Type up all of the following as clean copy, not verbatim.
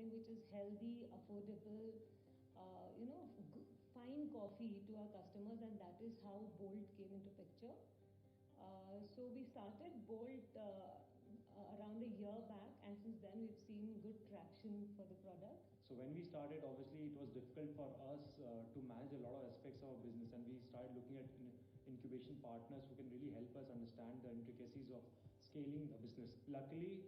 something which is healthy, affordable, fine coffee to our customers, and that is how Bolt came into picture. So we started Bolt around a year back, and since then we've seen good traction for the product. So when we started, obviously it was difficult for us to manage a lot of aspects of our business, and we started looking at incubation partners who can really help us understand the intricacies of scaling the business. Luckily,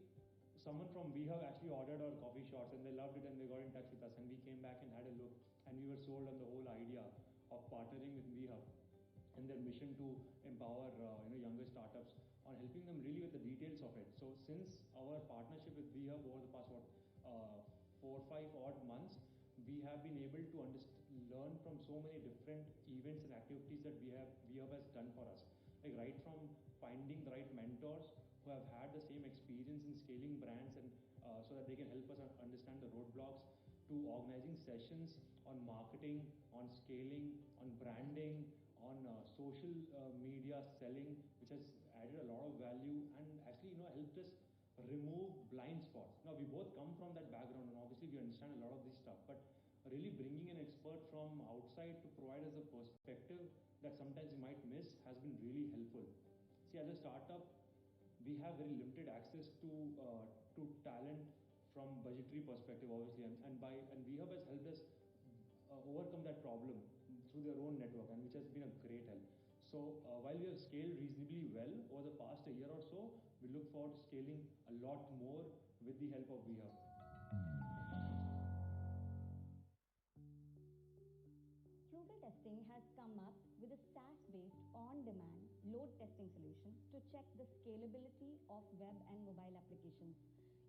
someone from WeHub actually ordered our coffee shots and they loved it and they got in touch with us, and we came back and had a look, and we were sold on the whole idea of partnering with WeHub and their mission to empower younger startups on helping them really with the details of it. So since our partnership with WeHub over the past 4 or 5 odd months, we have been able to learn from so many different events and activities that WeHub has done for us. Like right from finding the right mentors who have had the same experience in scaling brands and so that they can help us understand the roadblocks, to organizing sessions on marketing, on scaling, on branding, on social media selling, which has added a lot of value and actually helped us remove blind spots. Now we both come from that background and obviously we understand a lot of this stuff, but really bringing an expert from outside to provide us a perspective that sometimes we might miss has been really helpful. See, as a startup, we have very limited access to talent from budgetary perspective, obviously, and WeHub has helped us overcome that problem through their own network, and which has been a great help. So while we have scaled reasonably well over the past a year or so, we look forward to scaling a lot more with the help of WeHub. Frugal Testing has come up with a SaaS-based on-demand load testing solution to check the scalability of web and mobile applications.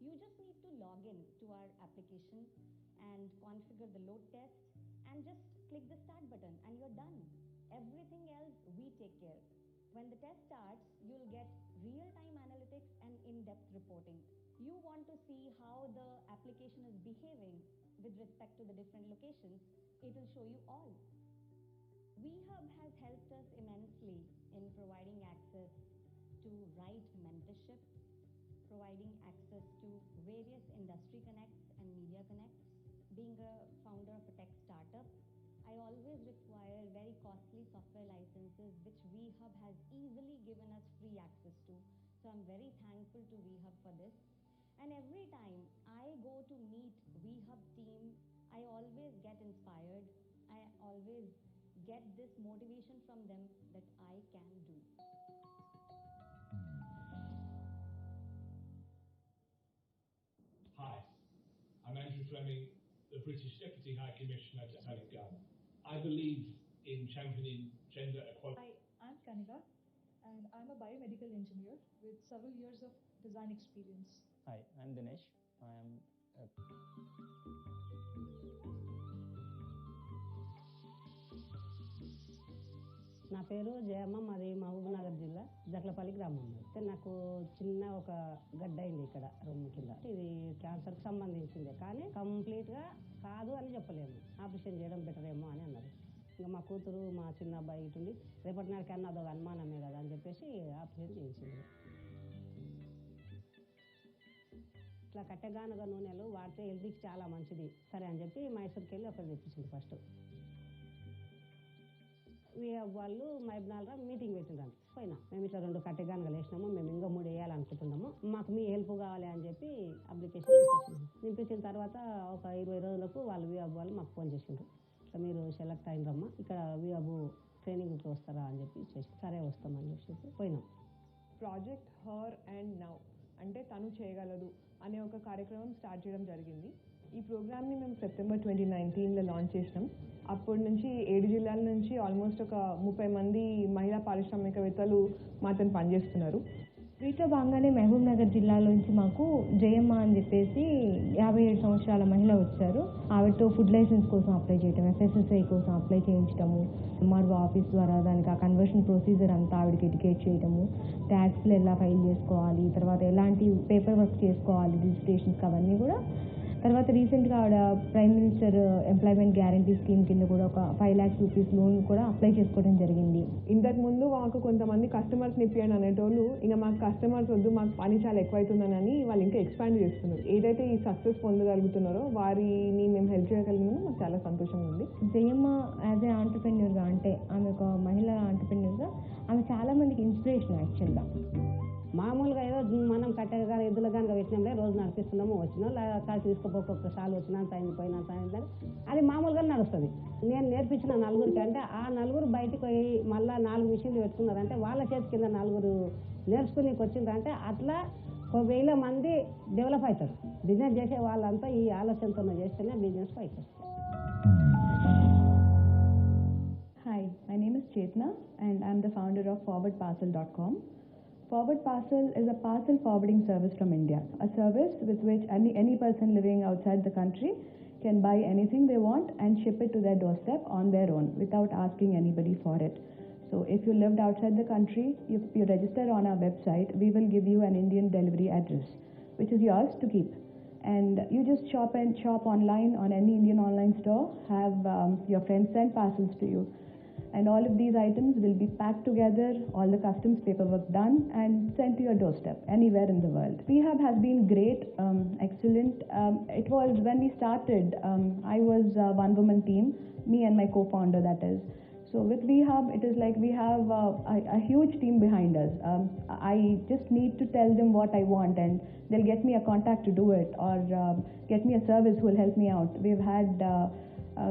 You just need to log in to our application and configure the load test and just click the start button and you're done. Everything else we take care. When the test starts, you'll get real-time analytics and in-depth reporting. You want to see how the application is behaving with respect to the different locations, it will show you all. WeHub has helped us immensely in providing access to right mentorship, providing access to various industry connects and media connects. Being a founder of a tech startup, I always require very costly software licenses, which WeHub has easily given us free access to. So I'm very thankful to WeHub for this. And every time I go to meet WeHub team, I always get inspired. I always get this motivation from them that I can do. Hi, I'm Andrew Fleming, the British Deputy High Commissioner to Telangana. I believe in championing gender equality. Hi, I'm Kanika, and I'm a biomedical engineer with several years of design experience. Hi, I'm Dinesh. I am నా పేరు జయమ్మ, మాది మహబూబ్నగర్ జిల్లా జక్లపల్లి గ్రామం. నాకు చిన్న ఒక గడ్డ అయింది ఇక్కడ రొమ్ము కింద. ఇది క్యాన్సర్కి సంబంధించింది, కానీ కంప్లీట్గా కాదు అని చెప్పలేము. ఆపరేషన్ చేయడం బెటర్ ఏమో అని అన్నారు. ఇంకా మా కూతురు, మా చిన్న అబ్బాయి ఇటుండి రేపటి నాటికన్నా అదొక అనుమానమే కదా అని చెప్పేసి ఆపరేషన్ చేయించింది. ఇట్లా కట్టెగానుగ నూనెలు వాడితే హెల్త్కి చాలా మంచిది సరే అని చెప్పి మైసూర్కి వెళ్ళి ఒకటి తెప్పించింది. ఫస్ట్ వాళ్ళు మహబూబ్నగర్లో మీటింగ్ పెట్టిండ్రు. పోయినా మేము ఇట్లా 2 కట్టెగానుగలు వేసినాము, మేము ఇంకా 3 వేయాలనుకుంటున్నాము, మాకు మీ హెల్ప్ కావాలి అని చెప్పి అప్లికేషన్ నింపించిన తర్వాత ఒక 20 రోజులకు వాళ్ళు WeHub వాళ్ళు మాకు ఫోన్ చేసిండ్రు. ఇట్లా మీరు సెలెక్ట్ అయినరమ్మా, ఇక్కడ WeHub ట్రైనింగ్కి వస్తారా అని చెప్పి చేసి సరే వస్తామని చెప్పి పోయినాం. ప్రాజెక్ట్ హర్ అండ్ నౌ అంటే తను చేయగలదు అనే ఒక కార్యక్రమం స్టార్ట్ చేయడం జరిగింది. ఈ ప్రోగ్రామ్ని మేము సెప్టెంబర్ 2019లో లాంచ్ చేసినాం. అప్పటి నుంచి 7 జిల్లాల నుంచి ఆల్మోస్ట్ ఒక 30 మంది మహిళా పారిశ్రామికవేత్తలు మాతో పనిచేస్తున్నారు. వీటిలో భాగంగానే మహబూబ్నగర్ జిల్లాలోంచి మాకు జయమ్మ అని చెప్పేసి 57 సంవత్సరాల మహిళ వచ్చారు. ఆవిడతో ఫుడ్ లైసెన్స్ కోసం అప్లై చేయటం, FSSAI కోసం అప్లై చేయించడము, MRO ఆఫీస్ ద్వారా దానికి ఆ కన్వర్షన్ ప్రొసీజర్ అంతా ఆవిడకి ఎడ్యుకేట్ చేయడము, ట్యాక్స్లు ఎలా ఫైల్ చేసుకోవాలి, తర్వాత ఎలాంటి పేపర్ వర్క్ చేసుకోవాలి, రిజిస్ట్రేషన్స్ అవన్నీ కూడా తర్వాత రీసెంట్గా ఆవిడ prime minister employment guarantee scheme కింద కూడా ఒక 5 lakhs రూపీస్ లోన్ కూడా అప్లై చేసుకోవడం జరిగింది. ఇంతకు ముందు మాకు కొంతమంది కస్టమర్స్ నిప్పియండి అనేటోళ్ళు ఇంకా మాకు కస్టమర్స్ వద్దు, మాకు పని చాలా ఎక్కువైతుందని వాళ్ళు ఇంకా ఎక్స్పాండ్ చేస్తున్నారు. ఏదైతే ఈ సక్సెస్ పొందగలుగుతున్నారో వారిని మేము హెల్ప్ చేయగలిగినా మాకు చాలా సంతోషంగా ఉంది. జయమ్మ యాజ్ ఏ ఆంటర్ప్రెన్యూర్గా, అంటే ఆమె ఒక మహిళా ఆంటర్ప్రెన్యూర్గా ఆమె చాలా మందికి ఇన్స్పిరేషన్ యాక్చువల్గా. మామూలుగా ఏదో మనం కట్టెగా ఎద్దులు కనుక పెట్టినాంలే రోజు నడిపిస్తున్నాము, వచ్చినాం కాదు తీసుకోపోక సార్లు వచ్చినాను పోయినా సాయంత్రం అది మామూలుగా నడుస్తుంది. నేను నేర్పించిన నలుగురికి అంటే ఆ నలుగురు బయటకు పోయి మళ్ళీ 4 మిషన్లు పెట్టుకున్నారంటే వాళ్ళ చేతి కింద 4 నేర్చుకుని వచ్చిందంటే అట్లా 1000 మంది డెవలప్ అవుతారు. బిజినెస్ చేసే వాళ్ళంతా ఈ ఆలోచనతో చేస్తేనే బిజినెస్ పైకి వస్తుంది. Hi, my name is Chetna and I'm the founder of ForwardParcel.com. Forward Parcel is a parcel forwarding service from India, a service with which any person living outside the country can buy anything they want and ship it to their doorstep on their own without asking anybody for it. So if you lived outside the country, if you register on our website, we will give you an Indian delivery address, which is yours to keep. And you just shop online on any Indian online store, have your friends send parcels to you. And all of these items will be packed together, all the customs paperwork done and sent to your doorstep anywhere in the world. VHub has been great, excellent. It was when we started, I was a one-woman team, me and my co-founder that is. So with VHub, it is like we have a huge team behind us. I just need to tell them what I want and they'll get me a contact to do it, or get me a service who will help me out. We've had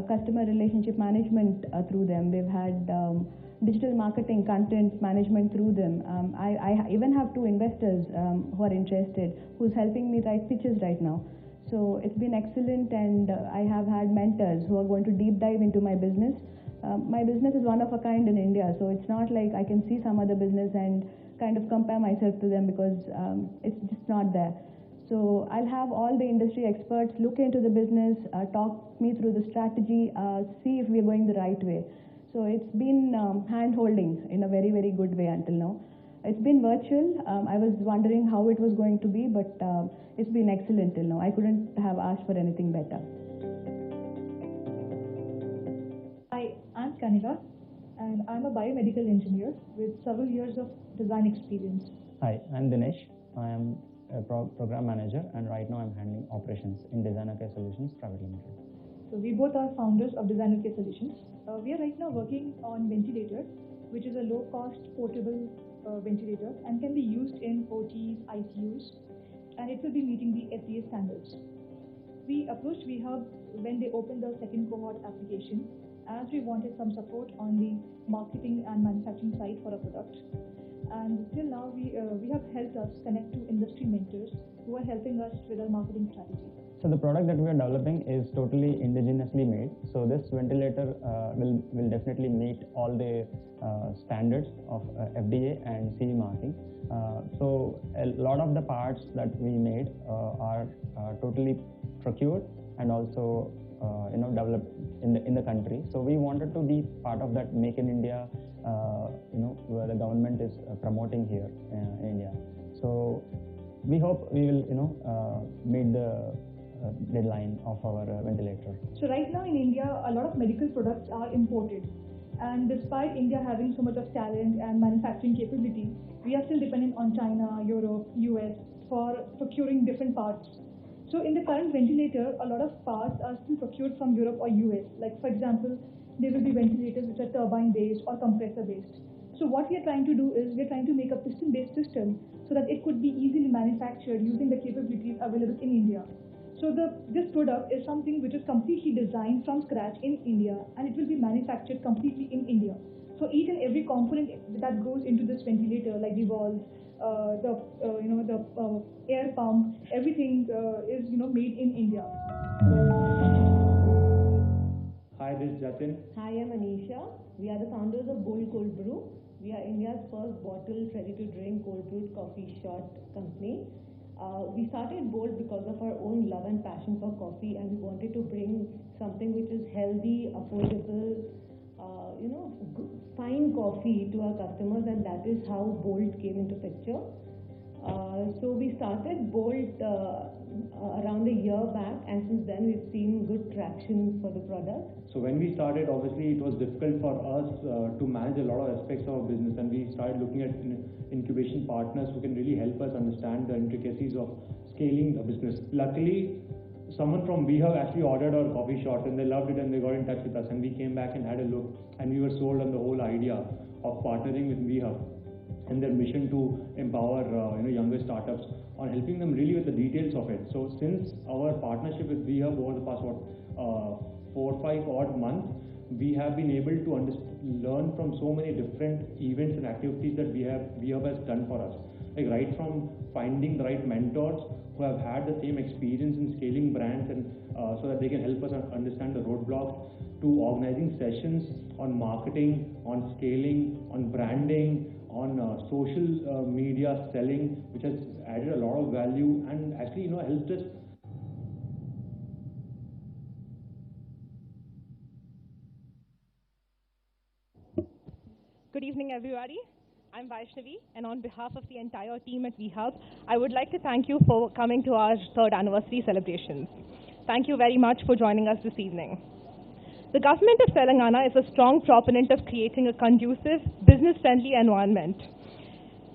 customer relationship management through them. We've had digital marketing, content management through them. I even have 2 investors who are interested, who's helping me write pitches right now. So it's been excellent, and I have had mentors who are going to deep dive into my business. My business is one of a kind in India, so it's not like I can see some other business and kind of compare myself to them, because it's just not there. So I'll have all the industry experts look into the business, talk me through the strategy, see if we're going the right way. So it's been hand-holding in a very, very good way until now. It's been virtual. I was wondering how it was going to be, but it's been excellent till now. I couldn't have asked for anything better. Hi, I'm Kanika, and I'm a biomedical engineer with several years of design experience. Hi, I'm Dinesh. I am a program manager, and right now I'm handling operations in Designer Care Solutions Private Limited. So we both are founders of Designer Care Solutions. We are right now working on ventilator, which is a low-cost portable ventilator and can be used in OTs, ICUs, and it will be meeting the FDA standards. We approached VHub when they opened the second cohort application, as we wanted some support on the marketing and manufacturing side for our product. And till now, we have helped us connect to industry mentors who are helping us with our marketing strategy. So the product that we are developing is totally indigenously made. So this ventilator will definitely meet all the standards of FDA and CE marking. So a lot of the parts that we made are totally procured and also developed in the country. So we wanted to be part of that Make in India, where the government is promoting here in India. So we hope we will meet the deadline of our ventilator. So right now in India, a lot of medical products are imported, and despite India having so much of talent and manufacturing capability, we are still dependent on China, Europe, US for procuring different parts. So in the current ventilator, a lot of parts are still procured from Europe or US. Like for example, there will be ventilators which are turbine based or compressor based. So what we are trying to do is we are trying to make a piston based system so that it could be easily manufactured using the capabilities available in India. So this product is something which is completely designed from scratch in India, and it will be manufactured completely in India. So each and every component that goes into this ventilator, like the valves, the air pump, everything is made in India. Hi, this is Jatin. Hi, I'm Anisha. We are the founders of Bold Cold Brew. We are India's first bottled, ready-to-drink cold brewed coffee shot company. We started Bold because of our own love and passion for coffee, and we wanted to bring something which is healthy, affordable, fine coffee to our customers, and that is how Bold came into picture. So we started Bolt around a year back, and since then we've seen good traction for the product. So when we started, obviously it was difficult for us to manage a lot of aspects of our business, and we started looking at incubation partners who can really help us understand the intricacies of scaling a business. Luckily, someone from WeHub actually ordered our coffee shot and they loved it and they got in touch with us, and we came back and had a look, and we were sold on the whole idea of partnering with WeHub and their mission to empower younger startups on helping them really with the details of it. So since our partnership with WeHub over the past 4 or 5 odd months, we have been able to learn from so many different events and activities that WeHub has done for us. Like right from finding the right mentors who have had the same experience in scaling brands, and so that they can help us understand the roadblocks, to organizing sessions on marketing, on scaling, on branding, on social media selling, which has added a lot of value and actually helped us. Good evening, everybody. I'm Vaishnavi, and on behalf of the entire team at WeHub, I would like to thank you for coming to our 3rd anniversary celebrations. Thank you very much for joining us this evening. The government of Telangana is a strong proponent of creating a conducive, business-friendly environment.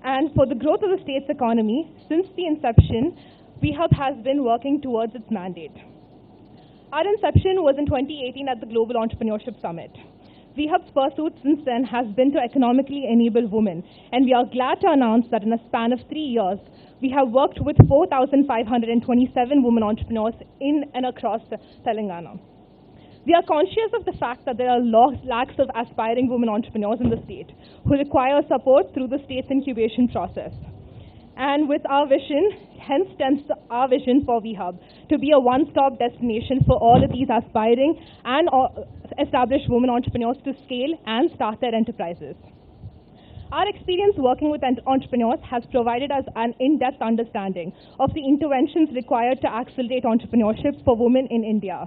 And for the growth of the state's economy, since the inception, WeHub has been working towards its mandate. Our inception was in 2018 at the Global Entrepreneurship Summit. WeHub's pursuit since then has been to economically enable women, and we are glad to announce that in a span of 3 years, we have worked with 4,527 women entrepreneurs in and across Telangana. We are conscious of the fact that there are lakhs of aspiring women entrepreneurs in the state who require support through the state's incubation process. And with our vision, hence stems our vision for WeHub, to be a one-stop destination for all of these aspiring and established women entrepreneurs to scale and start their enterprises. Our experience working with entrepreneurs has provided us an in-depth understanding of the interventions required to accelerate entrepreneurship for women in India.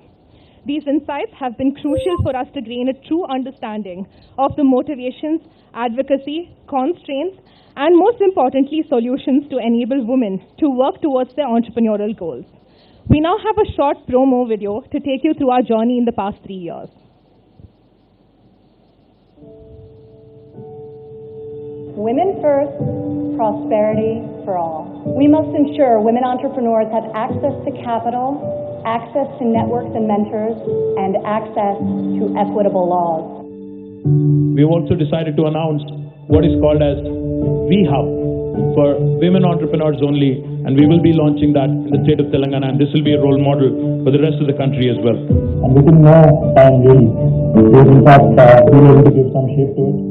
These insights have been crucial for us to gain a true understanding of the motivations, advocacy, constraints, and most importantly, solutions to enable women to work towards their entrepreneurial goals. We now have a short promo video to take you through our journey in the past 3 years. Women first, prosperity for all. We must ensure women entrepreneurs have access to capital, access to networks and mentors, and access to equitable laws. We have also decided to announce what is called as WeHub for women entrepreneurs only, and we will be launching that in the state of Telangana, and this will be a role model for the rest of the country as well. And within no time really, we have in fact been able to give some shape to it.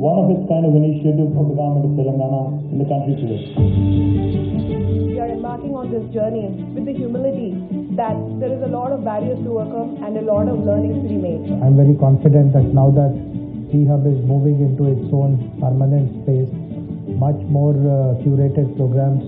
One of its kind of initiative of the government of Telangana in the country today. We are embarking on this journey with the humility that there is a lot of barriers to overcome and a lot of learnings to be made. I'm very confident that now that WeHub is moving into its own permanent space, much more curated programs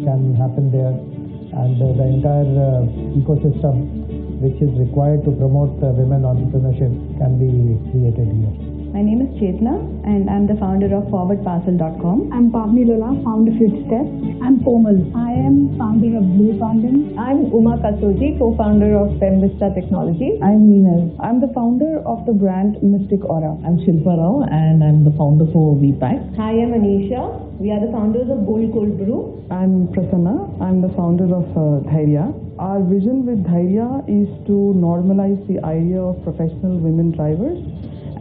can happen there, and the entire ecosystem which is required to promote women entrepreneurship can be created here. My name is Chetna and I'm the founder of ForwardParcel.com. I'm Pavni Lola, founder of Footsteps. I'm Komal. I am founder of Blue Condoms. I'm Uma Kasoji, co-founder of Femvista Technology. I'm Meenal. I'm the founder of the brand Mystic Aura. I'm Shilpa Rao and I'm the founder for VPAC. Hi, I'm Anisha. We are the founders of Bold Cold Brew. I'm Prasanna. I'm the founder of Dhairya. Our vision with Dhairya is to normalize the idea of professional women drivers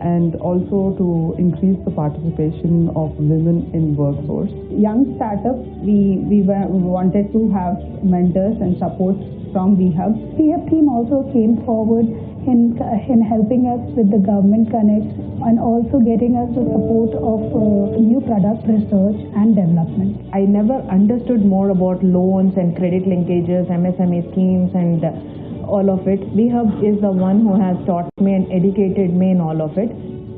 and also to increase the participation of women in workforce. Young startups, we wanted to have mentors and support from WeHub. WeHub team also came forward in helping us with the government connect and also getting us the support of new product research and development. I never understood more about loans and credit linkages, MSME schemes and all of it. WeHub is the one who has taught me and educated me in all of it.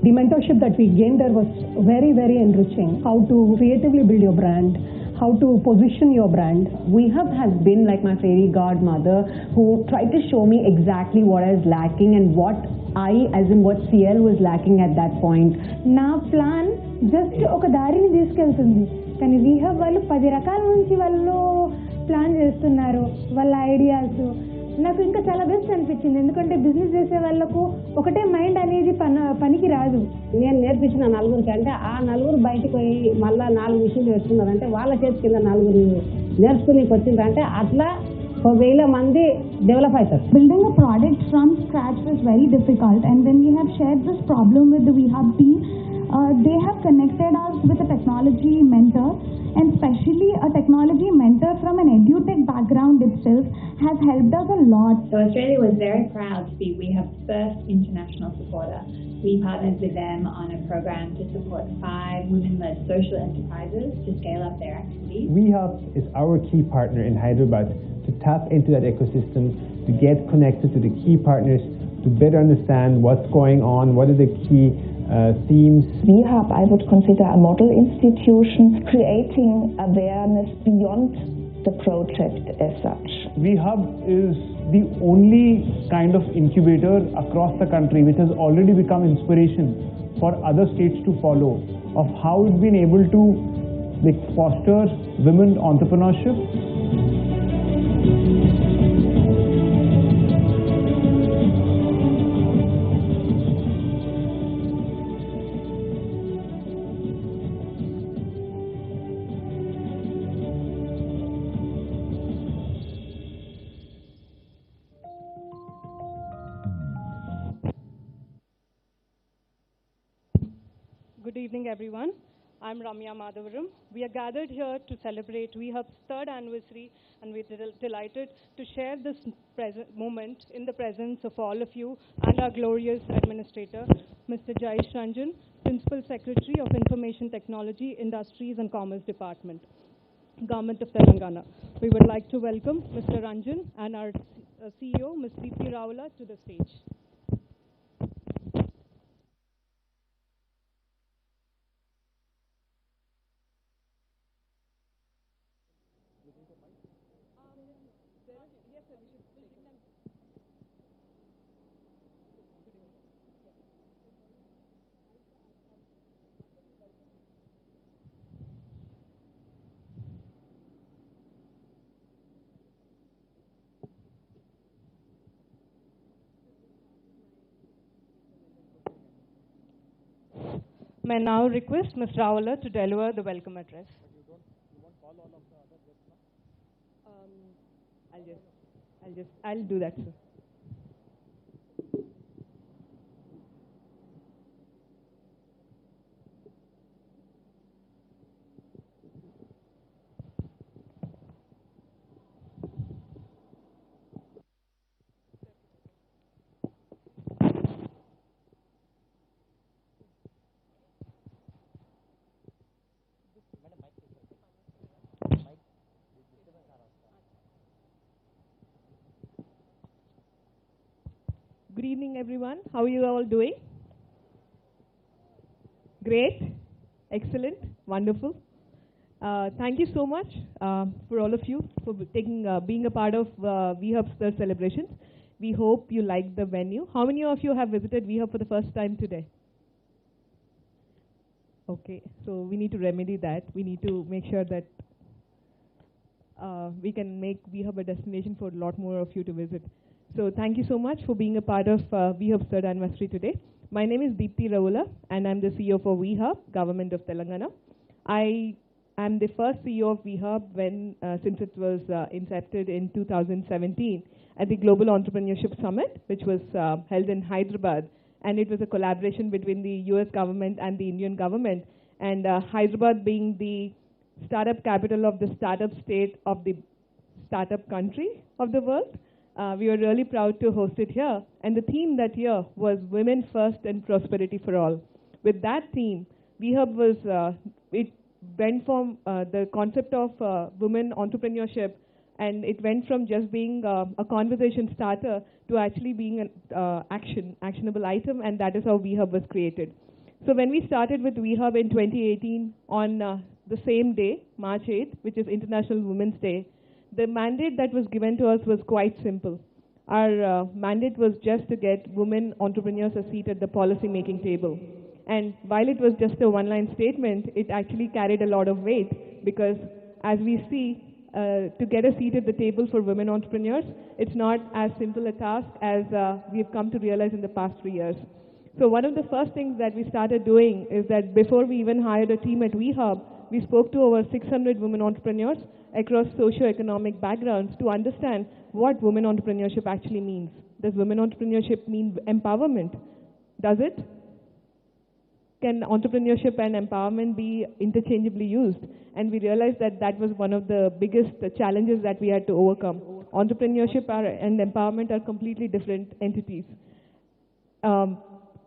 The mentorship that we gained there was very, very enriching. How to creatively build your brand, how to position your brand. WeHub has been like my fairy godmother who tried to show me exactly what I was lacking and what CL was lacking at that point. నా plan just ఒక దారిని తీసుకెళ్తుంది, కానీ వీహబ్ వాళ్ళు 10 రకాల నుంచి వాళ్ళు plan చేస్తున్నారు వాళ్ళ ఐడియాస్. నాకు ఇంకా చాలా బెస్ట్ అనిపించింది, ఎందుకంటే బిజినెస్ చేసే వాళ్ళకు ఒకటే మైండ్ అనేది పనికి రాదు. నేను నేర్పించిన నలుగురికి అంటే ఆ నలుగురు బయటకు పోయి మళ్ళీ 4 విషయాలు నేర్చుకున్నారంటే వాళ్ళ చేతి కింద నలుగురు నేర్చుకుని వచ్చిందంటే అట్లా 1000 మంది డెవలప్ అవుతారు. Building a product from scratch was very difficult, and when we have shared this problem with the WeHub team, they have connected us with a technology mentor, and especially a technology mentor from an edutech background itself has helped us a lot. So Australia was very proud to be WeHub's first international supporter. We partnered with them on a program to support 5 women-led social enterprises to scale up their activities. WeHub is our key partner in Hyderabad to tap into that ecosystem, to get connected to the key partners, to better understand what's going on, what are the key themes. WeHub, I would consider a model institution, creating awareness beyond the project as such. WeHub is the only kind of incubator across the country which has already become inspiration for other states to follow, of how it's been able to foster women entrepreneurship. Good evening, everyone. I'm Ramya Madhavaram. We are gathered here to celebrate WeHub's 3rd anniversary, and we're delighted to share this moment in the presence of all of you and our glorious administrator, Mr. Jayesh Ranjan, Principal Secretary of Information Technology, Industries and Commerce Department, Government of Telangana. We would like to welcome Mr. Ranjan and our CEO, Ms. Deepti Rawala, to the stage. May I now request Ms. Rawala to deliver the welcome address. I'll do that, sir. Good evening, everyone. How are you all doing? Great, excellent, wonderful. Thank you so much for all of you for being a part of WeHub's 3rd celebrations. We hope you like the venue. How many of you have visited WeHub for the first time today? Okay, so we need to remedy that. We need to make sure that we can make WeHub a destination for a lot more of you to visit. So thank you so much for being a part of WeHub's 3rd anniversary today. My name is Deepti Rawala, and I'm the CEO for WeHub, Government of Telangana. I am the first CEO of WeHub since it was incepted in 2017 at the Global Entrepreneurship Summit, which was held in Hyderabad. And it was a collaboration between the US government and the Indian government. And Hyderabad being the startup capital of the startup state of the startup country of the world, we were really proud to host it here. And the theme that year was Women First and Prosperity for All. With that theme, WeHub was, it went from the concept of women entrepreneurship, and it went from just being a conversation starter to actually being an actionable item, and that is how WeHub was created. So when we started with WeHub in 2018 on the same day, March 8th, which is International Women's Day, the mandate that was given to us was quite simple. Our mandate was just to get women entrepreneurs a seat at the policy making table. And while it was just a one-line statement, it actually carried a lot of weight, because as we see, to get a seat at the table for women entrepreneurs, it's not as simple a task as we've come to realize in the past 3 years. So one of the first things that we started doing is that before we even hired a team at WeHub, we spoke to over 600 women entrepreneurs across socio-economic backgrounds to understand what women entrepreneurship actually means. Does women entrepreneurship mean empowerment? Does it? Can entrepreneurship and empowerment be interchangeably used? And we realized that that was one of the biggest challenges that we had to overcome. Entrepreneurship and empowerment are completely different entities.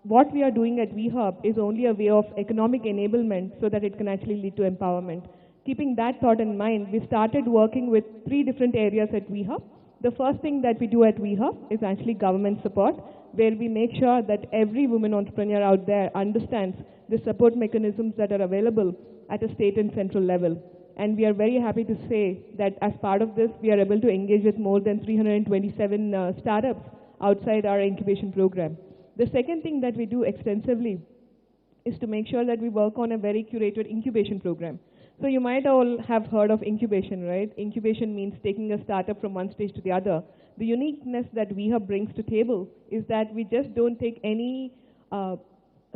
What we are doing at WeHub is only a way of economic enablement so that it can actually lead to empowerment. Keeping that thought in mind, we started working with 3 different areas at WeHub. The first thing that we do at WeHub is actually government support, where we make sure that every woman entrepreneur out there understands the support mechanisms that are available at a state and central level. And we are very happy to say that as part of this, we are able to engage with more than 327 startups outside our incubation program. The second thing that we do extensively is to make sure that we work on a very curated incubation program. So you might all have heard of incubation, right? Incubation means taking a startup from one stage to the other. The uniqueness that WeHub brings to table is that we just don't take any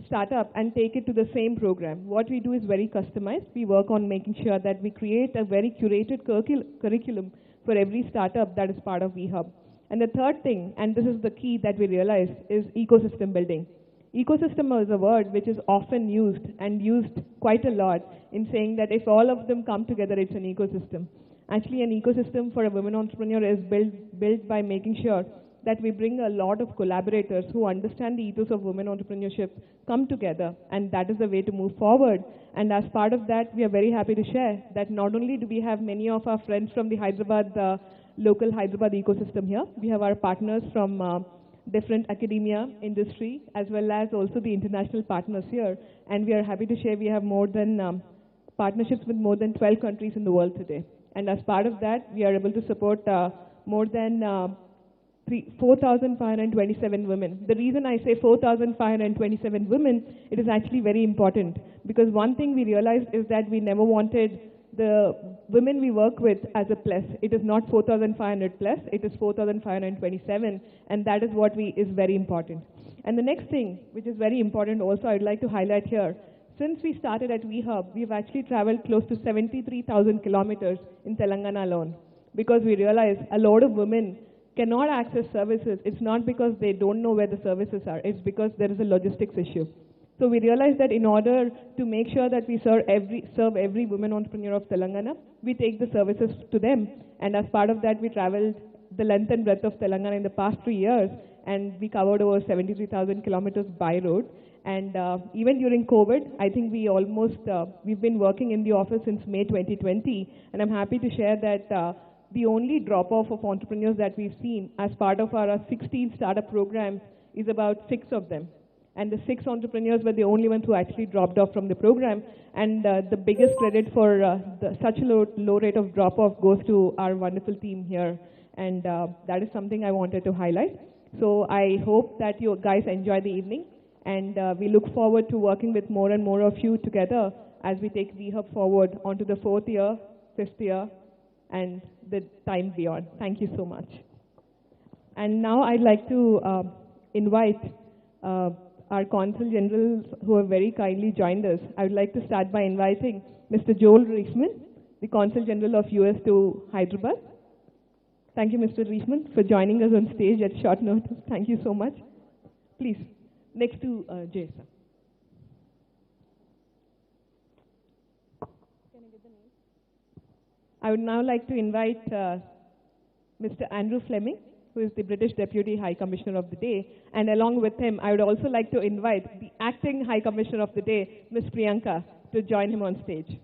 startup and take it to the same program. What we do is very customized. We work on making sure that we create a very curated curriculum for every startup that is part of WeHub. And the third thing, and this is the key that we realized, is ecosystem building. Ecosystem is a word which is often used and used quite a lot in saying that if all of them come together, it's an ecosystem. Actually, an ecosystem for a women entrepreneur is built by making sure that we bring a lot of collaborators who understand the ethos of women entrepreneurship come together, and that is the way to move forward. And as part of that, we are very happy to share that not only do we have many of our friends from the Hyderabad, local Hyderabad ecosystem here, we have our partners from different academia, industry, as well as also the international partners here. And we are happy to share we have more than partnerships with more than 12 countries in the world today. And as part of that, we are able to support more than 4,527 women. The reason I say 4,527 women, it is actually very important, because one thing we realized is that we never wanted the women we work with as a plus. It is not 4,500 plus, it is 4,527, and that is what is very important. And the next thing, which is very important also, I'd like to highlight here. Since we started at WeHub, we've actually traveled close to 73,000 kilometers in Telangana alone, because we realized a lot of women cannot access services. It's not because they don't know where the services are, it's because there is a logistics issue. So we realized that in order to make sure that we serve every women entrepreneur of Telangana, we take the services to them. And as part of that, we traveled the length and breadth of Telangana in the past 3 years, and we covered over 73,000 kilometers by road. And even during COVID, I think we've been working in the office since May 2020, and I'm happy to share that the only drop-off of entrepreneurs that we've seen as part of our 16 startup programs is about 6 of them. And the 6 entrepreneurs were the only ones who actually dropped off from the program. And the biggest credit for such a low rate of drop-off goes to our wonderful team here. And that is something I wanted to highlight. So I hope that you guys enjoy the evening. And we look forward to working with more and more of you together as we take WeHub forward onto the 4th year, 5th year, and the time beyond. Thank you so much. And now I'd like to invite our Consul Generals who have very kindly joined us. I would like to start by inviting Mr. Joel Reisman, the Consul General of US to Hyderabad. Thank you, Mr. Reisman, for joining us on stage at short notice. Thank you so much. Please, next to Jay, sir. I would now like to invite Mr. Andrew Fleming, who is the British Deputy High Commissioner of the Day, and along with him, I would also like to invite the Acting High Commissioner of the Day, Ms. Priyanka, to join him on stage.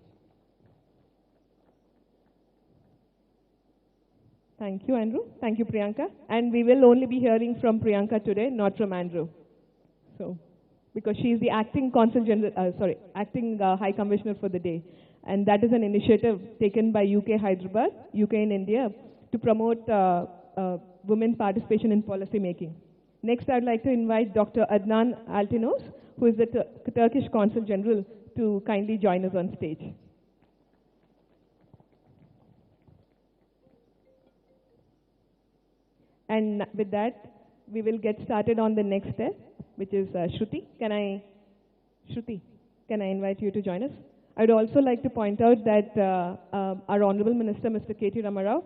Thank you, Andrew. Thank you, Priyanka. And we will only be hearing from Priyanka today, not from Andrew. So, because she is the Acting Consul General, Acting High Commissioner for the day. And that is an initiative taken by UK Hyderabad, UK in India, to promote women participation in policy making. Next, I'd like to invite Dr. Adnan Altinos, who is the Turkish Consul General, to kindly join us on stage. And with that, we will get started on the next step, which is Shruti. Shruti, can I invite you to join us? I would also like to point out that our Honorable Minister, Mr. K.T. Ramarao,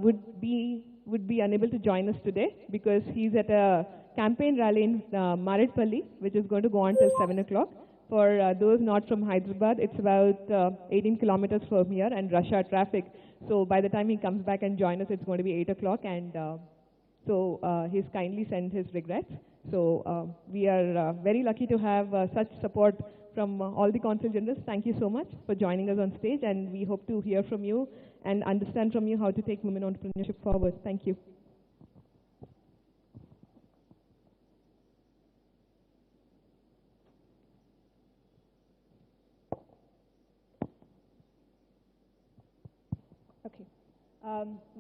would be unable to join us today because he's at a campaign rally in Maredpalli, which is going to go on till 7 o'clock. For those not from Hyderabad, it's about 18 kilometers from here and rush hour traffic. So by the time he comes back and joins us, it's going to be 8 o'clock, and so he's kindly sent his regrets. So we are very lucky to have such support from all the Consul Generals. Thank you so much for joining us on stage, and we hope to hear from you and understand from you how to take women entrepreneurship forward. Thank you. Okay.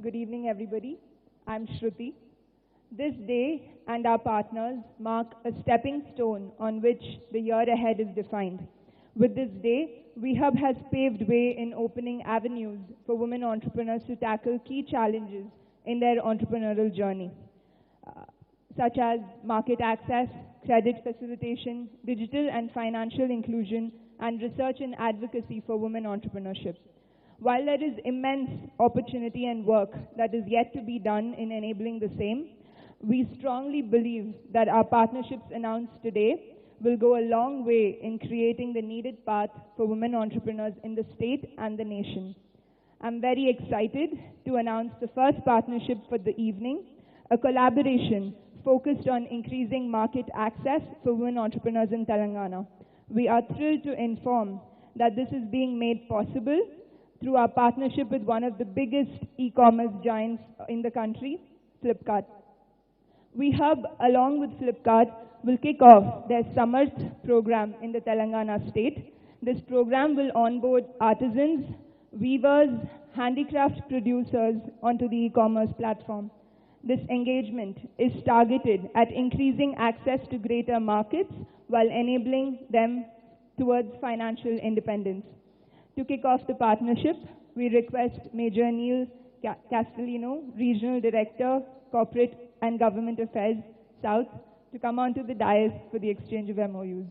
Good evening, everybody. I'm Shruti. This day and our partners mark a stepping stone on which the year ahead is defined. With this day, WeHub has paved way in opening avenues for women entrepreneurs to tackle key challenges in their entrepreneurial journey, such as market access, credit facilitation, digital and financial inclusion, and research and advocacy for women entrepreneurship. While there is immense opportunity and work that is yet to be done in enabling the same, we strongly believe that our partnerships announced today will go a long way in creating the needed path for women entrepreneurs in the state and the nation. I'm very excited to announce the first partnership for the evening, a collaboration focused on increasing market access for women entrepreneurs in Telangana. We are thrilled to inform that this is being made possible through our partnership with one of the biggest e-commerce giants in the country, Flipkart. WeHub, along with Flipkart, will kick off their Samarth program in the Telangana state. This program will onboard artisans, weavers, handicraft producers onto the e-commerce platform. This engagement is targeted at increasing access to greater markets while enabling them towards financial independence. To kick off the partnership, we request Major Neil Castellino, Regional Director, Corporate and Government Affairs, South, to come onto the dais for the exchange of MOUs.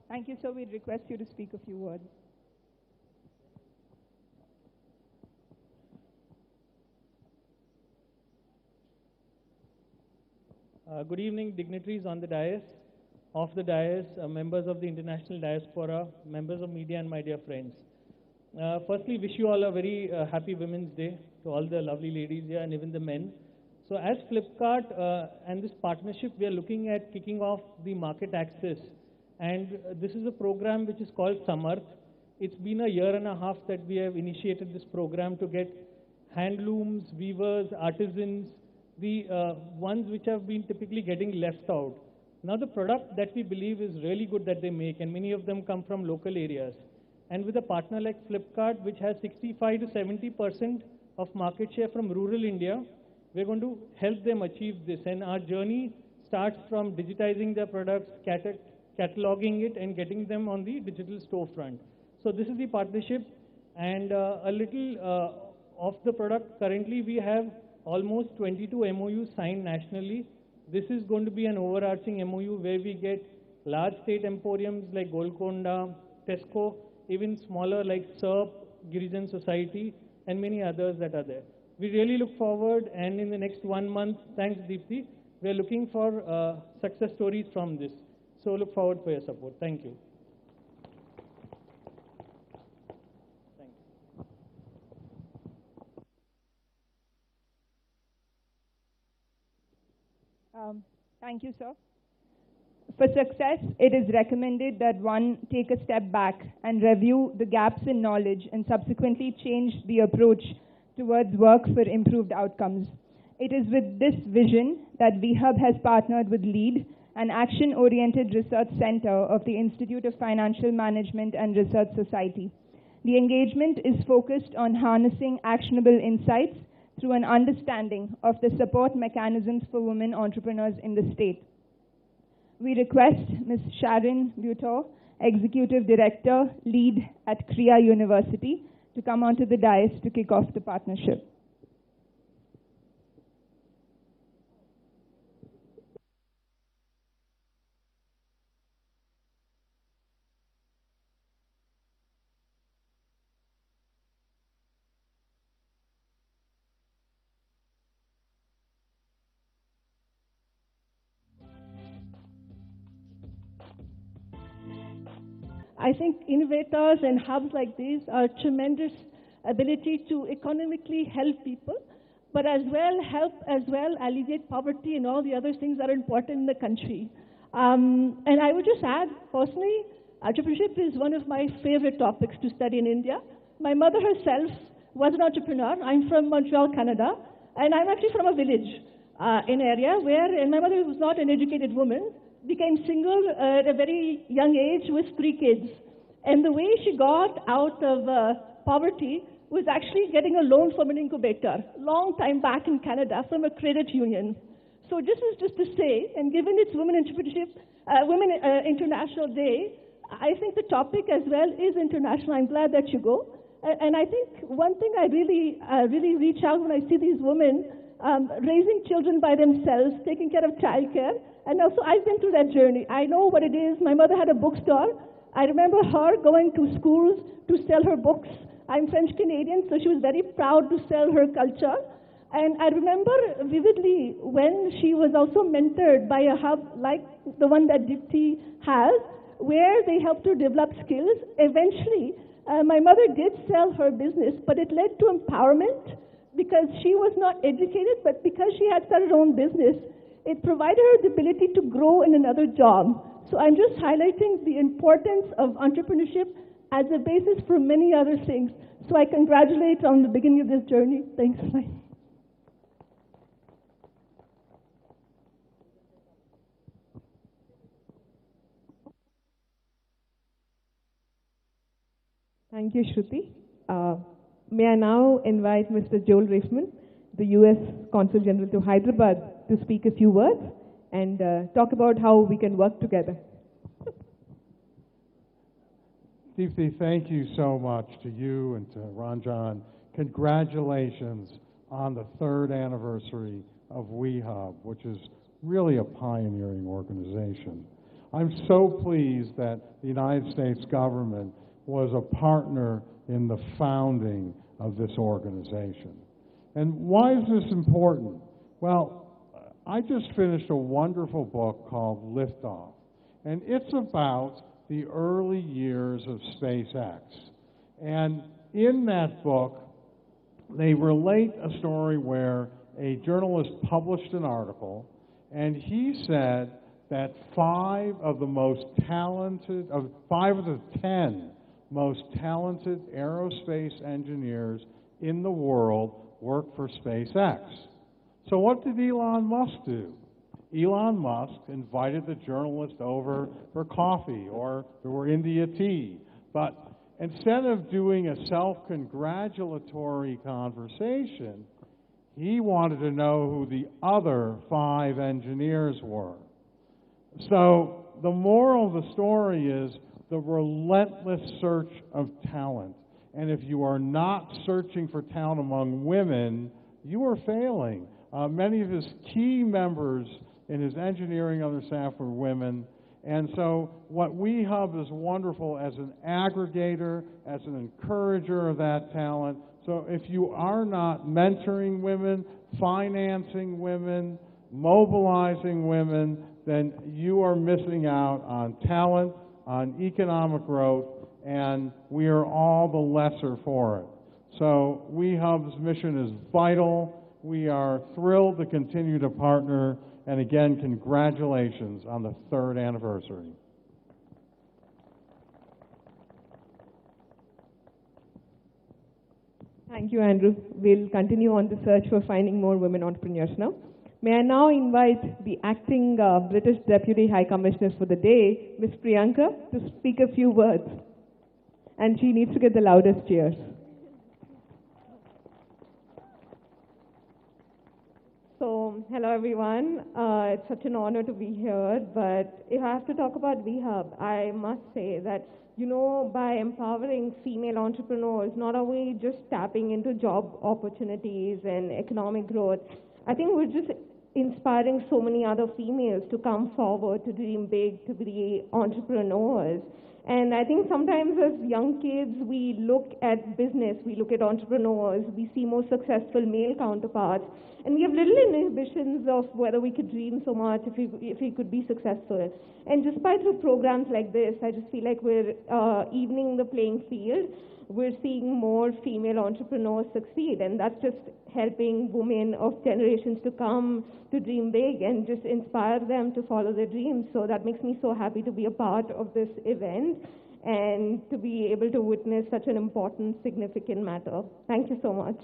Thank you, sir. We request you to speak a few words. Good evening, dignitaries on the dais, of the dais, members of the international diaspora, members of media, and my dear friends. Firstly, wish you all a very happy Women's Day to all the lovely ladies here and even the men. So as Flipkart and this partnership, we are looking at kicking off the market access. And this is a program which is called Samarth. It's been a year and a half that we have initiated this program to get handlooms, weavers, artisans, the ones which have been typically getting left out. Now the product that we believe is really good that they make, and many of them come from local areas. And with a partner like Flipkart, which has 65 to 70% of market share from rural India, we're going to help them achieve this. And our journey starts from digitizing their products, cataloging it, and getting them on the digital storefront. So this is the partnership, and a little of the product. Currently, we have almost 22 MOUs signed nationally. This is going to be an overarching MOU where we get large state emporiums like Golconda, Tesco, even smaller like SERP, Girijan Society, and many others that are there. We really look forward, and in the next 1 month, thanks Deepthi, we are looking for success stories from this. So look forward for your support. Thank you. Thank you, sir. For success, it is recommended that one take a step back and review the gaps in knowledge and subsequently change the approach towards work for improved outcomes. It is with this vision that VHub has partnered with LEAD, an action-oriented research center of the Institute of Financial Management and Research Society. The engagement is focused on harnessing actionable insights through an understanding of the support mechanisms for women entrepreneurs in the state. We request Ms. Sharon Buteau, Executive Director, LEAD at Kriya University, to come onto the dais to kick off the partnership. I think innovators and hubs like these are tremendous ability to economically help people, but as well help alleviate poverty and all the other things that are important in the country. And I would just add, personally, entrepreneurship is one of my favorite topics to study in India. My mother herself was an entrepreneur. I'm from Montreal, Canada, and I'm actually from a village in an area where, and my mother was not an educated woman, became single at a very young age with 3 kids. And the way she got out of poverty was actually getting a loan from an incubator, long time back in Canada, from a credit union. So this is just to say, and given it's Women Entrepreneurship, Women International Day, I think the topic as well is international. I'm glad that you go. And I think one thing I really reach out when I see these women raising children by themselves, taking care of childcare. And also, I've been through that journey. I know what it is. My mother had a bookstore. I remember her going to schools to sell her books. I'm French Canadian, so she was very proud to sell her culture. And I remember vividly when she was also mentored by a hub like the one that Deepthi has, where they helped her develop skills. Eventually, my mother did sell her business, but it led to empowerment because she was not educated, but because she had started her own business, it provided her the ability to grow in another job. So I'm just highlighting the importance of entrepreneurship as a basis for many other things. So I congratulate on the beginning of this journey. Thanks. Bye. Thank you, Shruti. May I now invite Mr. Joel Reifman, the U.S. Consul General to Hyderabad, to speak a few words and talk about how we can work together. Deepthi, thank you so much to you and to Ranjan. Congratulations on the 3rd anniversary of WeHub, which is really a pioneering organization. I'm so pleased that the United States government was a partner in the founding of this organization. And why is this important? Well, I just finished a wonderful book called Liftoff. and it's about the early years of SpaceX. And in that book, they relate a story where a journalist published an article, and he said that 5 of the 10 most talented aerospace engineers in the world work for SpaceX. So what did Elon Musk do? Elon Musk invited the journalist over for coffee or for India tea. But instead of doing a self-congratulatory conversation, he wanted to know who the other 5 engineers were. So the moral of the story is the relentless search of talent. And if you are not searching for talent among women, you are failing. Many of his key members in his engineering on their staff were women. And so what WeHub is wonderful as an aggregator, as an encourager of that talent. So if you are not mentoring women, financing women, mobilizing women, then you are missing out on talent, on economic growth, and we are all the lesser for it. So WeHub's mission is vital. We are thrilled to continue to partner, and again, congratulations on the 3rd anniversary. Thank you, Andrew. We'll continue on the search for finding more women entrepreneurs now. May I now invite the acting British Deputy High Commissioner for the day, Ms. Priyanka, to speak a few words. And she needs to get the loudest cheers. So, hello everyone. It's such an honor to be here, but if I have to talk about WeHub, I must say that, you know, by empowering female entrepreneurs, not are we just tapping into job opportunities and economic growth, I think we're just inspiring so many other females to come forward, to dream big, to be entrepreneurs. And I think sometimes as young kids, we look at business, we look at entrepreneurs, we see more successful male counterparts, and we have little inhibitions of whether we could dream so much, if we could be successful. And despite through programs like this, I just feel like we're evening the playing field. We're seeing more female entrepreneurs succeed, and that's just helping women of generations to come to dream big and just inspire them to follow their dreams. So that makes me so happy to be a part of this event and to be able to witness such an important, significant matter. Thank you so much.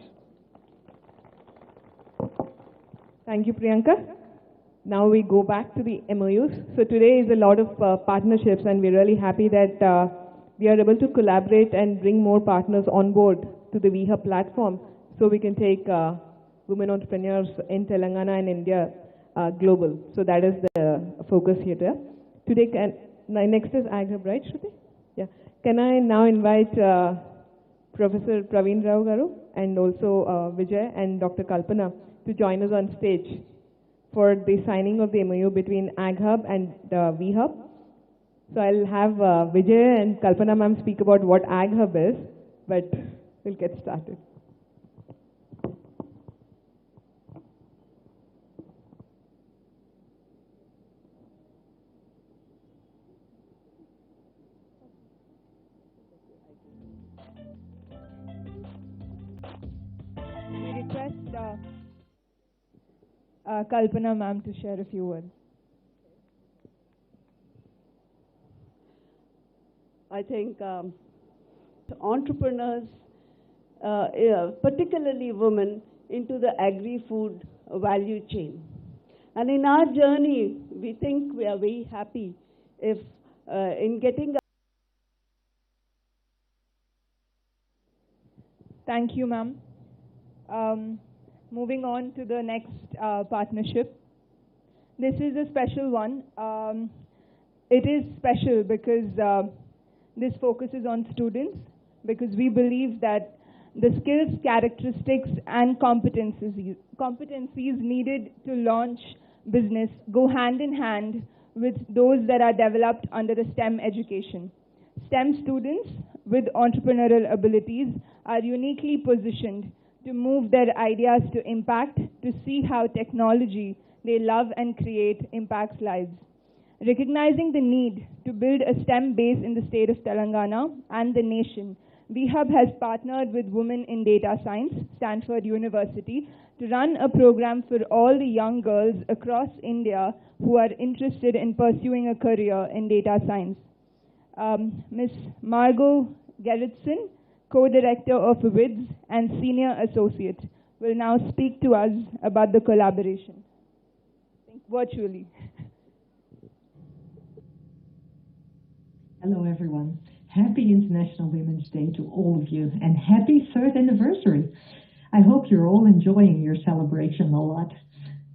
Thank you, Priyanka. Now we go back to the MOUs. So today is a lot of partnerships, and we're really happy that we are able to collaborate and bring more partners on board to the WeHub platform so we can take women entrepreneurs in Telangana and India global. So that is the focus here. Today, next is AgHub, right, Shruti? Yeah. Can I now invite Professor Praveen Rao Garu and also Vijay and Dr. Kalpana to join us on stage for the signing of the MOU between AgHub and WeHub. So I'll have Vijay and Kalpana ma'am speak about what AgHub is, but we'll get started. We request Kalpana ma'am to share a few words. I think entrepreneurs, particularly women, into the agri-food value chain. And in our journey, we think we are very happy if in getting. Thank you, ma'am. Moving on to the next partnership. This is a special one. It is special because this focuses on students, because we believe that the skills, characteristics, and competencies needed to launch business go hand in hand with those that are developed under the STEM education. STEM students with entrepreneurial abilities are uniquely positioned to move their ideas to impact, to see how technology they love and create impacts lives. Recognizing the need to build a STEM base in the state of Telangana and the nation, VHub has partnered with Women in Data Science, Stanford University, to run a program for all the young girls across India who are interested in pursuing a career in data science. Ms. Margot Gerritsen, co-director of WIDS and senior associate, will now speak to us about the collaboration. I think virtually. Hello, everyone. Happy International Women's Day to all of you, and happy 3rd anniversary. I hope you're all enjoying your celebration a lot.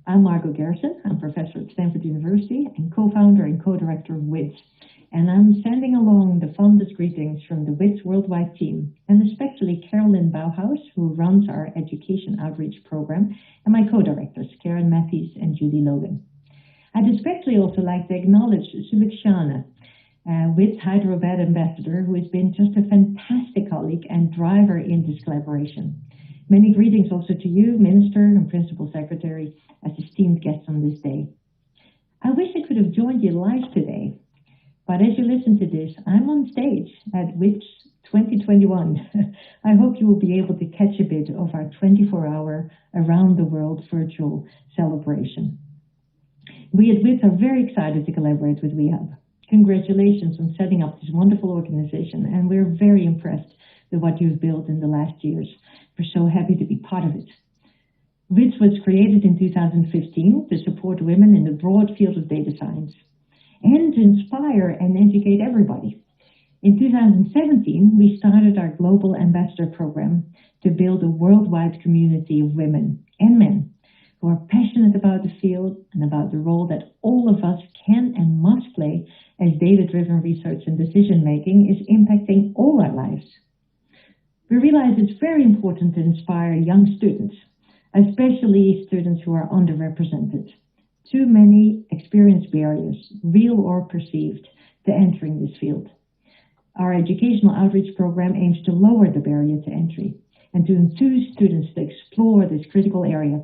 I'm Margot Gerritsen. I'm professor at Stanford University and co-founder and co-director of WIDS. And I'm sending along the fondest greetings from the WIDS Worldwide team, and especially Carolyn Bauhaus, who runs our education outreach program, and my co-directors, Karen Matthews and Judy Logan. I'd especially also like to acknowledge Sulekshana, WIDS Hyderabad ambassador, who has been just a fantastic colleague and driver in this collaboration. Many greetings also to you, Minister and Principal Secretary, as esteemed guests on this day. I wish I could have joined you live today, but as you listen to this, I'm on stage at WIDS 2021. I hope you will be able to catch a bit of our 24-hour around the world virtual celebration. We at WIDS are very excited to collaborate with WeHub. Congratulations on setting up this wonderful organization, and we're very impressed with what you've built in the last years. We're so happy to be part of it. WIDS was created in 2015 to support women in the broad field of data science and to inspire and educate everybody. In 2017, we started our Global Ambassador Program to build a worldwide community of women and men who are passionate about the field and about the role that all of us can and must play as data-driven research and decision-making is impacting all our lives. We realize it's very important to inspire young students, especially students who are underrepresented. Too many experience barriers, real or perceived, to entering this field. Our educational outreach program aims to lower the barrier to entry and to enthuse students to explore this critical area.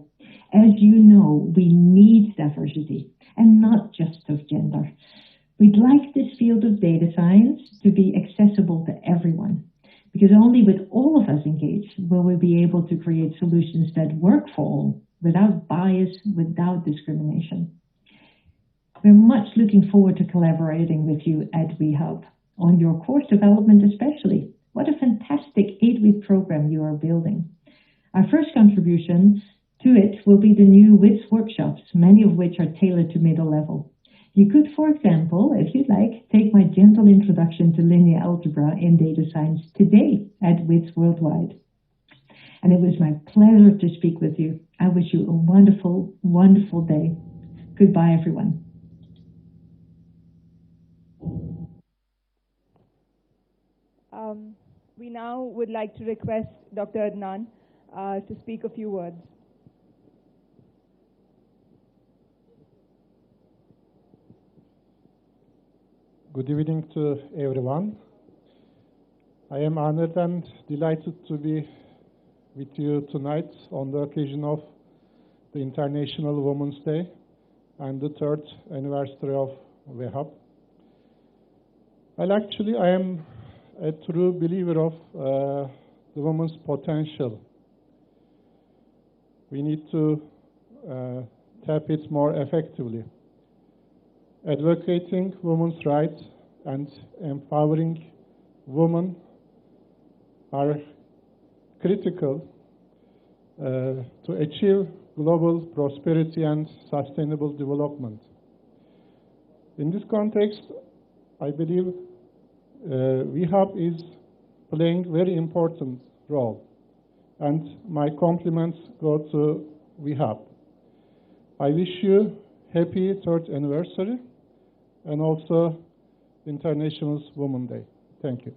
As you know, we need diversity, and not just of gender. We'd like this field of data science to be accessible to everyone, because only with all of us engaged will we be able to create solutions that work for all, without bias, without discrimination. We're much looking forward to collaborating with you at WeHub, on your course development especially. What a fantastic 8-week program you are building. Our first contribution to it will be the new WIDS workshops, many of which are tailored to middle level. You could, for example, if you'd like, take my gentle introduction to linear algebra in data science today at WIDS Worldwide. And it was my pleasure to speak with you. I wish you a wonderful, wonderful day. Goodbye, everyone. We now would like to request Dr. Adnan to speak a few words. Good evening to everyone. I am honored and delighted to be with you tonight on the occasion of the International Women's Day and the 3rd anniversary of WeHub. I am a true believer of the woman's potential. We need to tap it more effectively. Advocating women's rights and empowering women are critical to achieve global prosperity and sustainable development. In this context, I believe WeHub is playing a very important role, and my compliments go to WeHub. I wish you happy 3rd anniversary and also International Women's Day. Thank you.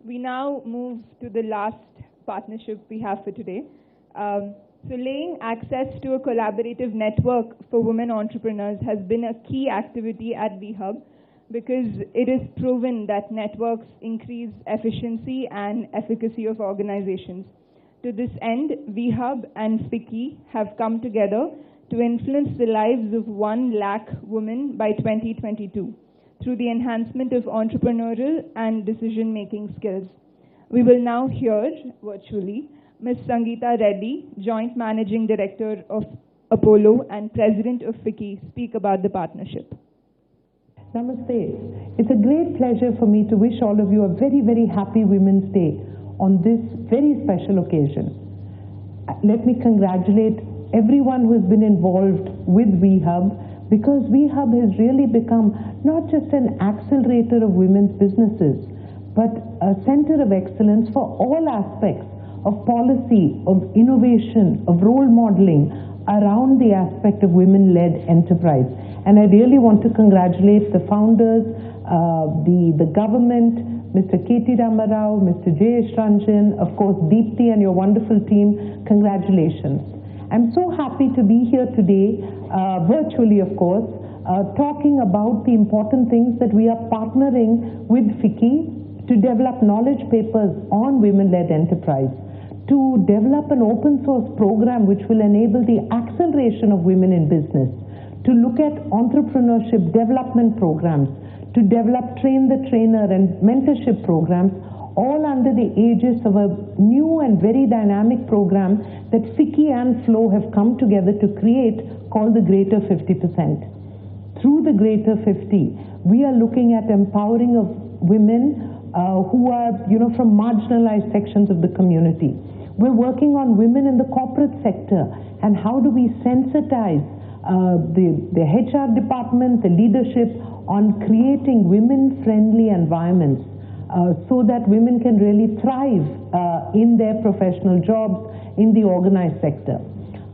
We now move to the last partnership we have for today. So laying access to a collaborative network for women entrepreneurs has been a key activity at WeHub, because it is proven that networks increase efficiency and efficacy of organizations. To this end, WeHub and FICCI have come together to influence the lives of 1 lakh women by 2022 through the enhancement of entrepreneurial and decision-making skills. We will now hear, virtually, Ms. Sangeeta Reddy, Joint Managing Director of Apollo and President of FICCI, speak about the partnership. Namaste. It's a great pleasure for me to wish all of you a very, very happy Women's Day on this very special occasion. Let me congratulate everyone who has been involved with WeHub, because WeHub has really become not just an accelerator of women's businesses, but a center of excellence for all aspects of policy, of innovation, of role modeling around the aspect of women-led enterprise. And I really want to congratulate the founders, the government, Mr. K.T. Ramarao, Mr. Jayesh Ranjan, of course Deepti and your wonderful team. Congratulations. I'm so happy to be here today, virtually of course, talking about the important things that we are partnering with FICCI to develop knowledge papers on women-led enterprise, to develop an open source program which will enable the acceleration of women in business, to look at entrepreneurship development programs, to develop train the trainer and mentorship programs, all under the aegis of a new and very dynamic program that FICCI and Flow have come together to create, called the Greater 50%. Through the Greater 50, we are looking at empowering of women who are, from marginalized sections of the community. We're working on women in the corporate sector and how do we sensitize the HR department, the leadership, on creating women-friendly environments so that women can really thrive in their professional jobs in the organized sector.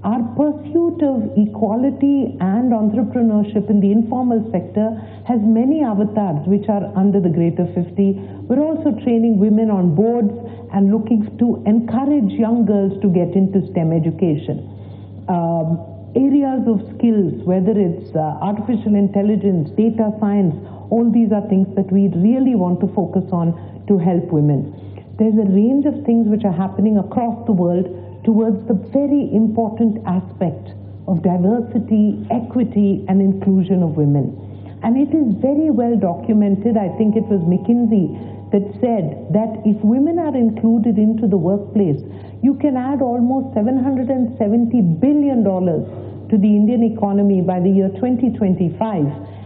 Our pursuit of equality and entrepreneurship in the informal sector has many avatars which are under the Greater 50. We're also training women on boards and looking to encourage young girls to get into STEM education. Areas of skills, whether it's artificial intelligence, data science, all these are things that we really want to focus on to help women. There's a range of things which are happening across the world towards the very important aspect of diversity, equity, and inclusion of women. And it is very well documented. I think it was McKinsey that said that if women are included into the workplace, you can add almost $770 billion to the Indian economy by the year 2025.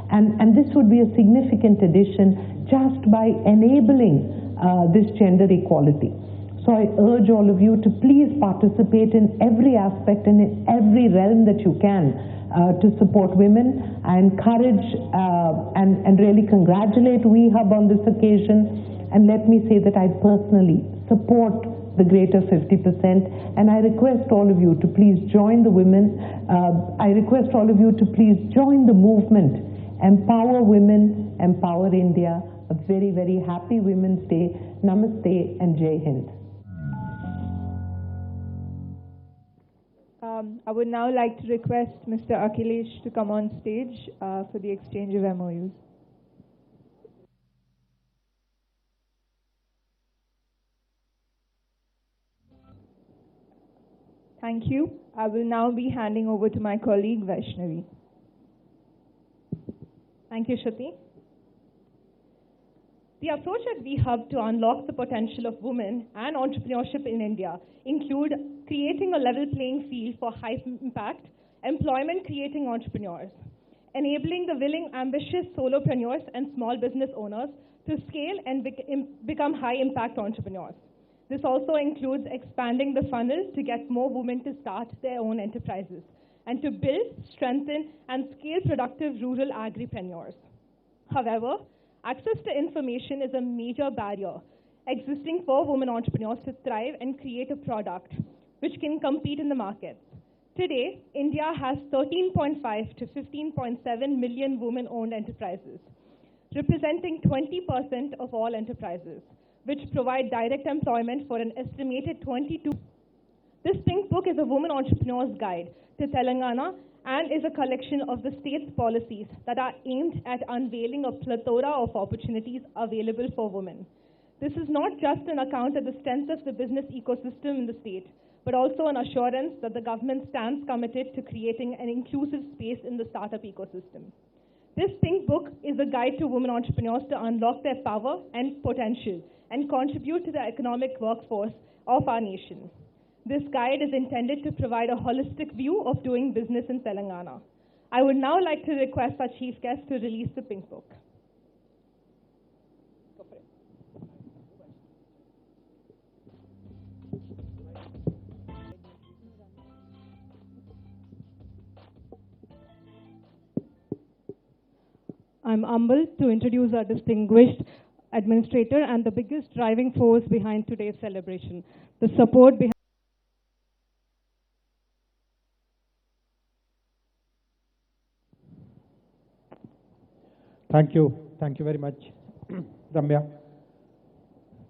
And this would be a significant addition just by enabling this gender equality. So I urge all of you to please participate in every aspect and in every realm that you can to support women. I encourage and really congratulate WeHub on this occasion. And let me say that I personally support the Greater 50%, and I request all of you to please join the women. I request all of you to please join the movement. Empower women, empower India. A very, very happy Women's Day. Namaste and Jai Hind. I would now like to request Mr. Akhilesh to come on stage for the exchange of MOUs. Thank you. I will now be handing over to my colleague Vaishnavi. Thank you, Shruti. The approach at WeHub to unlock the potential of women and entrepreneurship in India include creating a level playing field for high-impact, employment-creating entrepreneurs, enabling the willing, ambitious solopreneurs and small business owners to scale and become high-impact entrepreneurs. This also includes expanding the funnel to get more women to start their own enterprises and to build, strengthen, and scale productive rural agripreneurs. However, access to information is a major barrier existing for women entrepreneurs to thrive and create a product which can compete in the market. Today, India has 13.5 to 15.7 million women-owned enterprises, representing 20% of all enterprises, which provide direct employment for an estimated 22. This Pink Book is a woman entrepreneur's guide to Telangana and is a collection of the state's policies that are aimed at unveiling a plethora of opportunities available for women. This is not just an account at the strength of the business ecosystem in the state, but also an assurance that the government stands committed to creating an inclusive space in the startup ecosystem. This Pink Book is a guide to women entrepreneurs to unlock their power and potential and contribute to the economic workforce of our nation. This guide is intended to provide a holistic view of doing business in Telangana. I would now like to request our chief guest to release the Pink Book. I'm humbled to introduce our distinguished administrator and the biggest driving force behind today's celebration. The support behind Thank you. Thank you very much, Ramya.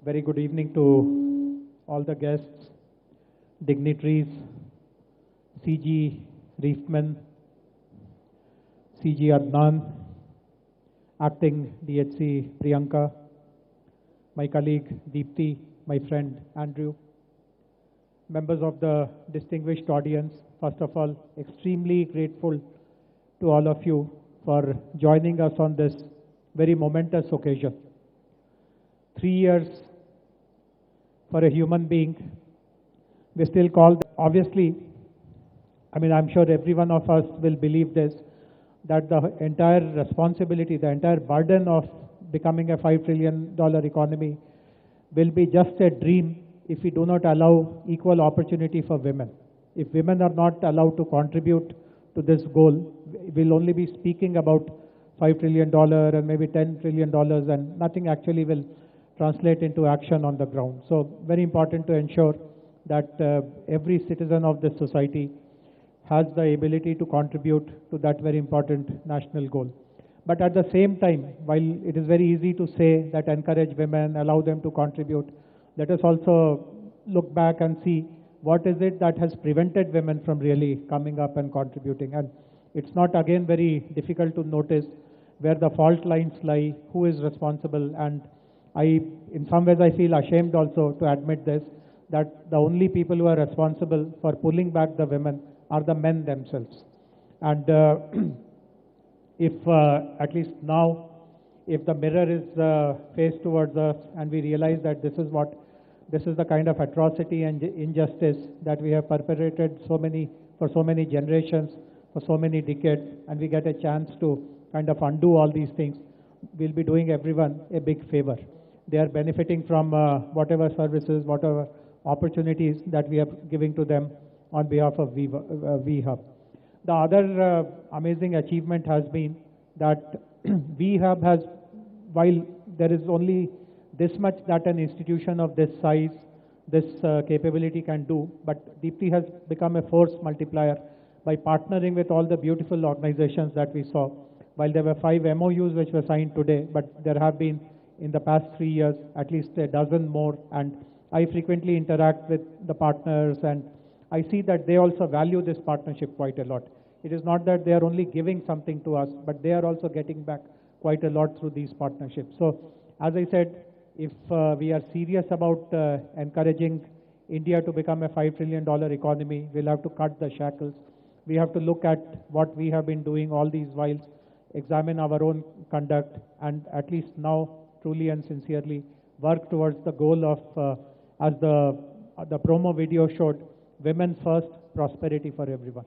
Very good evening to all the guests, dignitaries, CG Reefman, CG Adnan, Acting DHC Priyanka, my colleague Deepthi, my friend Andrew, members of the distinguished audience. First of all, extremely grateful to all of you for joining us on this very momentous occasion. 3 years for a human being, we still call them. Obviously, I'm sure every one of us will believe this, that the entire responsibility, the entire burden of becoming a $5 trillion economy will be just a dream if we do not allow equal opportunity for women. If women are not allowed to contribute to this goal, we'll only be speaking about $5 trillion and maybe $10 trillion, and nothing actually will translate into action on the ground. So very important to ensure that every citizen of this society has the ability to contribute to that very important national goal. But at the same time, while it is very easy to say that encourage women, allow them to contribute, let us also look back and see what is it that has prevented women from really coming up and contributing. And it's not again very difficult to notice where the fault lines lie, who is responsible. And in some ways I feel ashamed also to admit this, that the only people who are responsible for pulling back the women are the men themselves. And if at least now, if the mirror is faced towards us and we realize that this is the kind of atrocity and injustice that we have perpetrated for so many generations, for so many decades, and we get a chance to kind of undo all these things, we'll be doing everyone a big favor. They are benefiting from whatever services, whatever opportunities that we are giving to them on behalf of WeHub. The other amazing achievement has been that WeHub has, while there is only this much that an institution of this size, this capability can do, but Deepthi has become a force multiplier by partnering with all the beautiful organizations that we saw. While there were 5 MOUs which were signed today, but there have been in the past 3 years at least a dozen more, and I frequently interact with the partners and I see that they also value this partnership quite a lot. It is not that they are only giving something to us, but they are also getting back quite a lot through these partnerships. So, as I said, if we are serious about encouraging India to become a $5 trillion economy, we'll have to cut the shackles. We have to look at what we have been doing all these whiles, examine our own conduct, and at least now, truly and sincerely, work towards the goal of, as the promo video showed, women first, prosperity for everyone.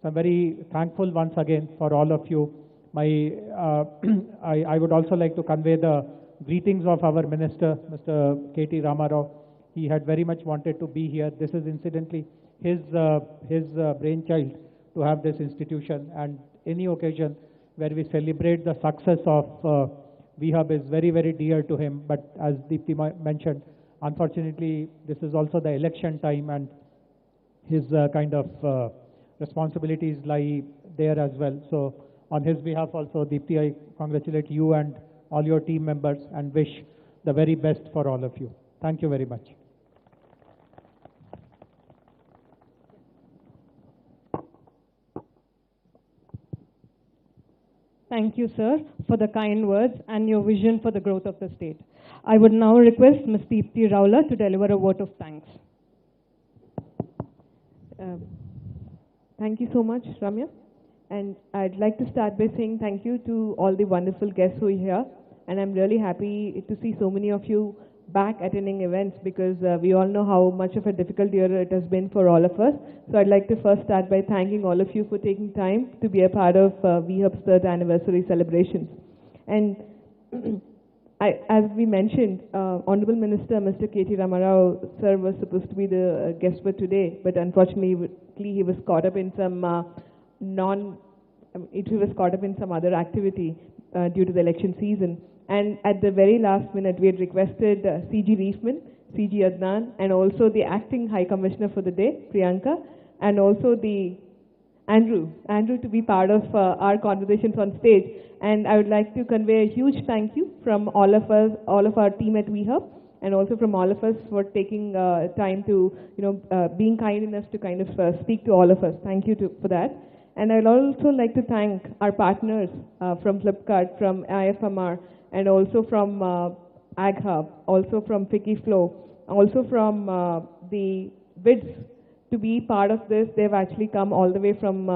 So I'm very thankful once again for all of you. I would also like to convey the greetings of our minister, Mr. K.T. Ramarao. He had very much wanted to be here. This is incidentally his brainchild to have this institution, and any occasion where we celebrate the success of WeHub is very, very dear to him. But as Deepthi mentioned, unfortunately, this is also the election time, and his kind of responsibilities lie there as well. So on his behalf also, Deepthi, I congratulate you and all your team members and wish the very best for all of you. Thank you very much. Thank you, sir, for the kind words and your vision for the growth of the state. I would now request Ms. Deepthi Raula to deliver a vote of thanks. Thank you so much, Ramya. And I'd like to start by saying thank you to all the wonderful guests who are here. And I'm really happy to see so many of you back attending events because we all know how much of a difficult year it has been for all of us. So I'd like to first start by thanking all of you for taking time to be a part of WeHub's 3rd anniversary celebrations. And as we mentioned, Honorable Minister Mr. K.T. Ramarao sir was supposed to be the guest for today, but unfortunately he was caught up in some he was caught up in some other activity due to the election season. And at the very last minute, we had requested CG Reefman, CG Adnan, and also the acting High Commissioner for the day, Priyanka, and also the Andrew to be part of our conversations on stage. And I would like to convey a huge thank you from all of us, all of our team at WeHub, and also from all of us for taking time to, being kind enough to kind of speak to all of us. Thank you for that. And I'd also like to thank our partners from Flipkart, from IFMR, and also from AgHub, also from Fikiflow, also from the WIDS to be part of this. They've actually come all the way from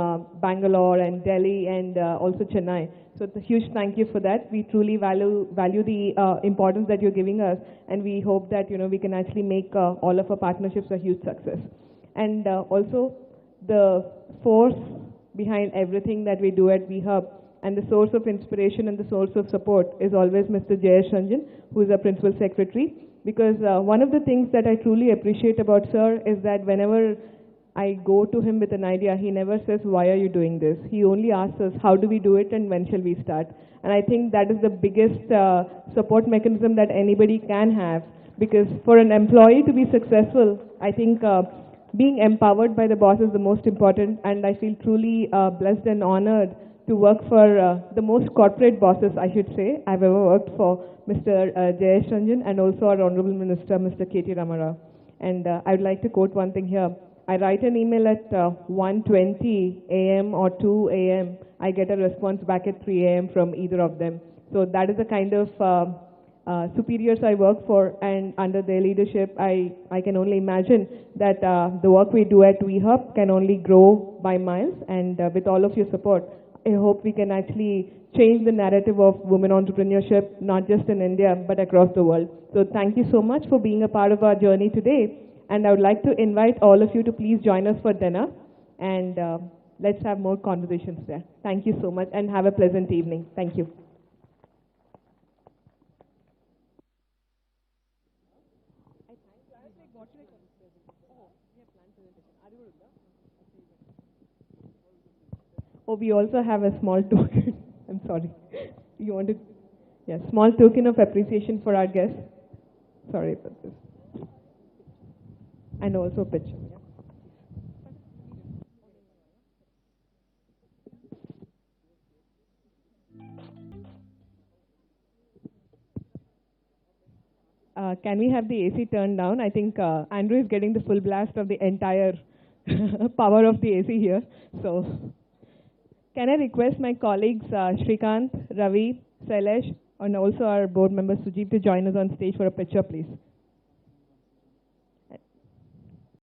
Bangalore and Delhi and also Chennai. So it's a huge thank you for that. We truly value the importance that you're giving us, and we hope that we can actually make all of our partnerships a huge success. And also the force behind everything that we do at WeHub and the source of inspiration and the source of support is always Mr. Jayesh Ranjan, who is our Principal Secretary. Because one of the things that I truly appreciate about sir is that whenever I go to him with an idea, he never says, why are you doing this? He only asks us, how do we do it and when shall we start? And I think that is the biggest support mechanism that anybody can have. Because for an employee to be successful, I think being empowered by the boss is the most important, and I feel truly blessed and honored to work for the most corporate bosses, I should say, I've ever worked for, Mr. Jayesh Ranjan, and also our Honorable Minister, Mr. K.T. Ramarao. And I would like to quote one thing here. I write an email at 1:20 a.m. or 2 a.m. I get a response back at 3 a.m. from either of them. So that is the kind of superiors I work for, and under their leadership, I can only imagine that the work we do at WeHub can only grow by miles, and with all of your support, I hope we can actually change the narrative of women entrepreneurship, not just in India, but across the world. So thank you so much for being a part of our journey today. And I would like to invite all of you to please join us for dinner. And let's have more conversations there. Thank you so much, and have a pleasant evening. Thank you. Oh, we also have a small token. I'm sorry. You wanted, yeah, small token of appreciation for our guests. Sorry about this. And also a picture. Can we have the AC turned down? I think Andrew is getting the full blast of the entire power of the AC here. So, can I request my colleagues Shrikant, Ravi, Sailesh, and also our board member Sujit to join us on stage for a picture, please?